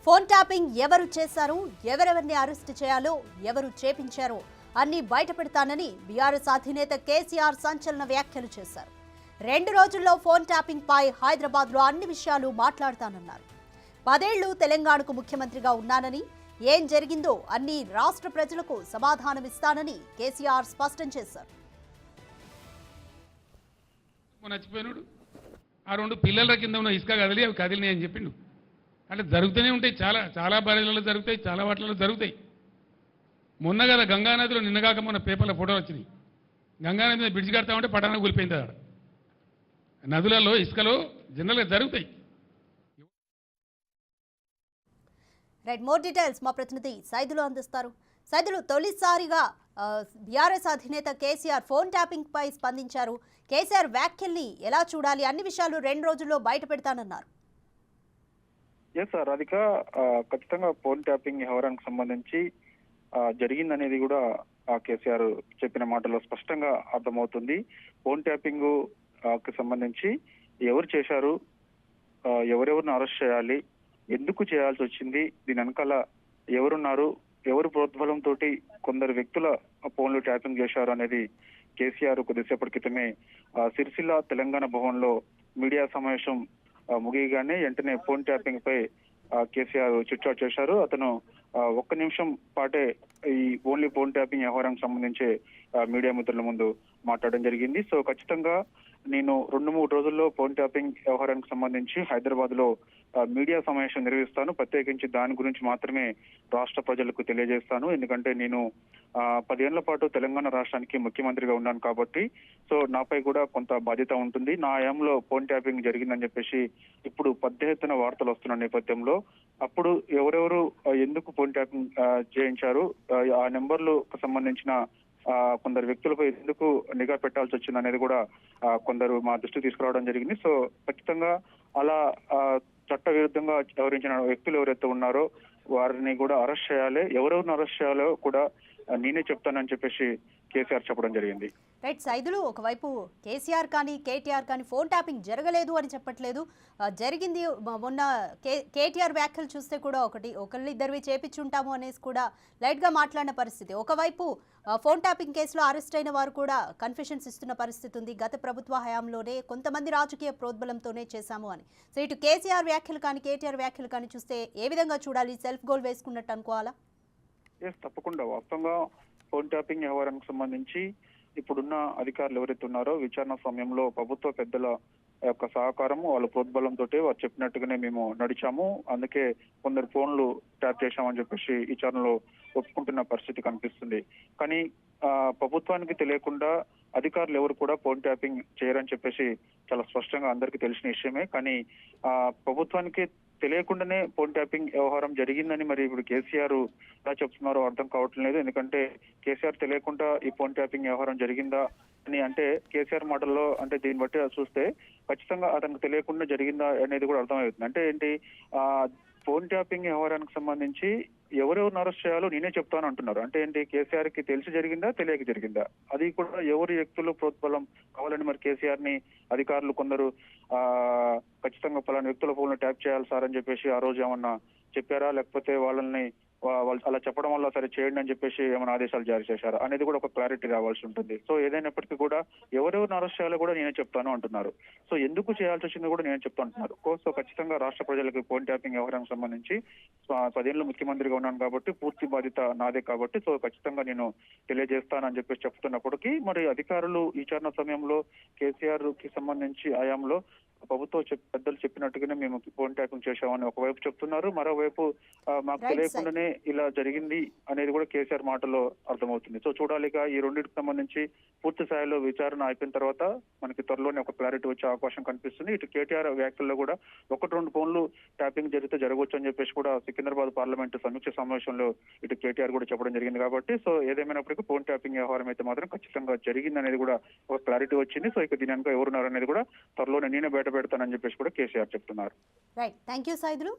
Phone tapping ఎవరు చేశారు, ఎవరెవరిని అరెస్ట్ చేయాలో, ఎవరు చేపించారో అన్ని బయటపెడతానని బీఆర్ఎస్ అధినేత కేసీఆర్ సంచలన వ్యాఖ్యలు చేశారు. 2 రోజుల్లో ఫోన్ ట్యాపింగ్ పై హైదరాబాద్లో అన్ని విషయాలు మాట్లాడతానన్నారు. 10 ఏళ్లు తెలంగాణకు ముఖ్యమంత్రిగా ఉన్నానని, ఏం జరిగిందో అన్ని రాష్ట్ర ప్రజలకు సమాధానమిస్తానని కేసీఆర్ స్పష్టం చేశారు. ఆ 2 పిల్లల కింద ఉన్న ఇసుక కదిలి అవి కదిలినాయి అని చెప్పిండు. అంటే జరుగుతూనే ఉంటాయి, చాలా బారీలలో జరుగుతాయి, చాలా వాటిలలో జరుగుతాయి. మొన్న కదా గంగానదిలో నిన్నగాక మొన్న పేపర్లో ఫోటోలు వచ్చినాయి. గంగానది మీద బ్రిడ్జ్ కడతా ఉంటే పటాన కూలిపోయింది. అక్కడ నదులలో ఇసుకలో జనరల్గా జరుగుతాయి. రైట్, మోర్ డీటెయిల్స్ మా ప్రతినిధి సైదులు అందిస్తారు. సైదులు, తొలిసారిగా బీఆర్ఎస్ అధినేత కేసీఆర్ ఫోన్ ట్యాపింగ్ పై స్పందించారు. కేసీఆర్ వ్యాఖ్యల్ని ఎలా చూడాలి, అన్ని విషయాలు 2 రోజుల్లో బయట పెడతానన్నారు. సార్, రాధిక, ఖచ్చితంగా ఫోన్ ట్యాపింగ్ వ్యవహారానికి సంబంధించి జరిగిందనేది కూడా కేసీఆర్ చెప్పిన మాటలో స్పష్టంగా అర్థమవుతుంది. ఫోన్ ట్యాపింగ్ కి సంబంధించి ఎవరు చేశారు, ఎవరెవరిని అరెస్ట్ చేయాలి, ఎందుకు చేయాల్సి వచ్చింది, దీని వెనకాల ఎవరున్నారు, ఎవరు ప్రోద్బలంతో కొందరు వ్యక్తుల ఫోన్లు ట్యాపింగ్ చేశారు అనేది కేసీఆర్ కొద్దిసేపటి క్రితమే సిరిసిల్ల తెలంగాణ భవన్లో మీడియా సమావేశం ముగియగానే వెంటనే ఫోన్ ట్యాపింగ్ పై కేసీఆర్ చిట్చాట్ చేశారు. అతను 1 నిమిషం పాటే ఈ ఓన్లీ ఫోన్ ట్యాపింగ్ వ్యవహారానికి సంబంధించి మీడియా మిత్రుల ముందు మాట్లాడడం జరిగింది. సో ఖచ్చితంగా నేను 2-3 రోజుల్లో ఫోన్ ట్యాపింగ్ వ్యవహారానికి సంబంధించి హైదరాబాద్ లో మీడియా సమావేశం నిర్వహిస్తాను. ప్రత్యేకించి దాని గురించి మాత్రమే రాష్ట్ర ప్రజలకు తెలియజేస్తాను. ఎందుకంటే నేను 10 ఏళ్ల పాటు తెలంగాణ రాష్ట్రానికి ముఖ్యమంత్రిగా ఉన్నాను కాబట్టి సో నాపై కూడా కొంత బాధ్యత ఉంటుంది. నా హయాంలో ఫోన్ ట్యాపింగ్ జరిగిందని చెప్పేసి ఇప్పుడు పెద్ద ఎత్తున వార్తలు వస్తున్న నేపథ్యంలో అప్పుడు ఎవరెవరు ఎందుకు ఫోన్ ట్యాపింగ్ చేయించారు, ఆ నెంబర్లకు సంబంధించిన కొందరు వ్యక్తులపై ఎందుకు నిఘా పెట్టాల్సి వచ్చింది అనేది కూడా కొందరు మా దృష్టికి తీసుకురావడం జరిగింది. సో ఖచ్చితంగా అలా చట్ట విరుద్ధంగా వ్యవహరించిన వ్యక్తులు ఎవరైతే ఉన్నారో వారిని కూడా అరెస్ట్ చేయాలి, ఎవరెవరిని అరెస్ట్ చేయాలో కూడా నేనే చెప్తానని చెప్పేసి కేసీఆర్ చెప్పడం జరిగింది. రైట్, సైదులు, ఒకవైపు కేసీఆర్ కానీ కేటీఆర్ కానీ ఫోన్ ట్యాపింగ్ జరగలేదు అని చెప్పట్లేదు, జరిగింది. మొన్న కేటీఆర్ వ్యాఖ్యలు చూస్తే కూడా ఒకళ్ళిద్దరివి చేపించుంటాము అనేసి కూడా లైట్గా మాట్లాడిన పరిస్థితి. ఒకవైపు ఫోన్ ట్యాపింగ్ కేసులో అరెస్ట్ అయిన వారు కూడా కన్ఫెషన్స్ ఇస్తున్న పరిస్థితి ఉంది. గత ప్రభుత్వ హయాంలోనే కొంతమంది రాజకీయ ప్రోద్బలంతోనే చేశాము అని. సో ఇటు కేసీఆర్ వ్యాఖ్యలు కానీ కేటీఆర్ వ్యాఖ్యలు కానీ చూస్తే ఏ విధంగా చూడాలి? సెల్ఫ్ గోల్ వేసుకున్నట్టు అనుకోవాలా? తప్పకుండా. వాస్తవంగా ఫోన్ ట్యాపింగ్ వ్యవహారానికి సంబంధించి ఇప్పుడున్న అధికారులు ఎవరైతే ఉన్నారో విచారణ సమయంలో ప్రభుత్వ పెద్దల యొక్క సహకారం, వాళ్ళ ప్రోద్బలంతో వారు చెప్పినట్టుగానే మేము నడిచాము, అందుకే కొందరు ఫోన్లు ట్యాప్ చేశామని చెప్పేసి విచారణలో ఒప్పుకుంటున్న పరిస్థితి కనిపిస్తుంది. కానీ ప్రభుత్వానికి తెలియకుండా అధికారులు ఎవరు కూడా ఫోన్ ట్యాపింగ్ చేయరని చెప్పేసి చాలా స్పష్టంగా అందరికీ తెలిసిన విషయమే. కానీ ప్రభుత్వానికి తెలియకుండానే ఫోన్ ట్యాపింగ్ వ్యవహారం జరిగిందని మరి ఇప్పుడు కేసీఆర్ ఎలా చెప్తున్నారో అర్థం కావటం లేదు. ఎందుకంటే కేసీఆర్ తెలియకుండా ఈ ఫోన్ ట్యాపింగ్ వ్యవహారం జరిగిందా అని అంటే కేసీఆర్ మాటల్లో అంటే దీన్ని బట్టి చూస్తే ఖచ్చితంగా అతనికి తెలియకుండా జరిగిందా అనేది కూడా అర్థమవుతుంది. అంటే ఏంటి, ఫోన్ ట్యాపింగ్ వ్యవహారానికి సంబంధించి ఎవరెవరిని అరెస్ట్ చేయాలో నేనే చెప్తాను అంటున్నారు. అంటే ఏంటి, కేసీఆర్ కి తెలిసి జరిగిందా, తెలియక జరిగిందా, అది కూడా ఎవరి వ్యక్తులు ప్రోద్బలం కావాలని మరి కేసీఆర్ ని అధికారులు కొందరు ఖచ్చితంగా పలానా వ్యక్తుల ఫోన్లు ట్యాప్ చేయాలి సార్ అని చెప్పేసి ఆ రోజు ఏమన్నా చెప్పారా, లేకపోతే వాళ్ళు అలా చెప్పడం వల్ల సరే చేయండి అని చెప్పేసి ఏమైనా ఆదేశాలు జారీ చేశారా అనేది కూడా ఒక క్లారిటీ రావాల్సి ఉంటుంది. సో ఏదైనప్పటికీ కూడా ఎవరెవరిని అరెస్ట్ చేయాలో కూడా నేనే చెప్తాను అంటున్నారు. సో ఎందుకు చేయాల్సి వచ్చింది కూడా నేనే చెప్తా అంటున్నారు. సో ఖచ్చితంగా రాష్ట్ర ప్రజలకు ఫోన్ ట్యాపింగ్ వ్యవహారానికి సంబంధించి 10 ఏళ్ళు ముఖ్యమంత్రిగా ఉన్నాను కాబట్టి పూర్తి బాధ్యత నాదే కాబట్టి సో ఖచ్చితంగా నేను తెలియజేస్తానని చెప్పేసి చెప్తున్నప్పటికీ మరి అధికారులు విచారణ సమయంలో కేసీఆర్ కి సంబంధించి హయాంలో ప్రభుత్వ పెద్దలు చెప్పినట్టుగానే మేము ఫోన్ ట్యాపింగ్ చేశామని ఒకవైపు చెప్తున్నారు, మరోవైపు మాకు తెలియకుండానే ఇలా జరిగింది అనేది కూడా కేసీఆర్ మాటలో అర్థమవుతుంది. సో చూడాలిగా ఈ రెండింటికి సంబంధించి పూర్తి స్థాయిలో విచారణ అయిపోయిన తర్వాత మనకి త్వరలోనే ఒక క్లారిటీ వచ్చే అవకాశం కనిపిస్తుంది. ఇటు కేటీఆర్ వ్యాఖ్యల్లో కూడా 1-2 ఫోన్లు ట్యాపింగ్ జరిగితే జరగవచ్చు అని చెప్పేసి కూడా సికింద్రాబాద్ పార్లమెంటు సమీక్ష సమావేశంలో ఇటు కేటీఆర్ కూడా చెప్పడం జరిగింది. కాబట్టి సో ఏదేమైనప్పటికీ ఫోన్ ట్యాపింగ్ వ్యవహారం అయితే మాత్రం ఖచ్చితంగా జరిగింది అనేది కూడా ఒక క్లారిటీ వచ్చింది. సో ఇక దీని వెనుక ఎవరున్నారు అనేది కూడా త్వరలోనే నేనే బయట పెడతానని చెప్పేసి కూడా కేసీఆర్ చెప్తున్నారు. Right, thank you Saidulu.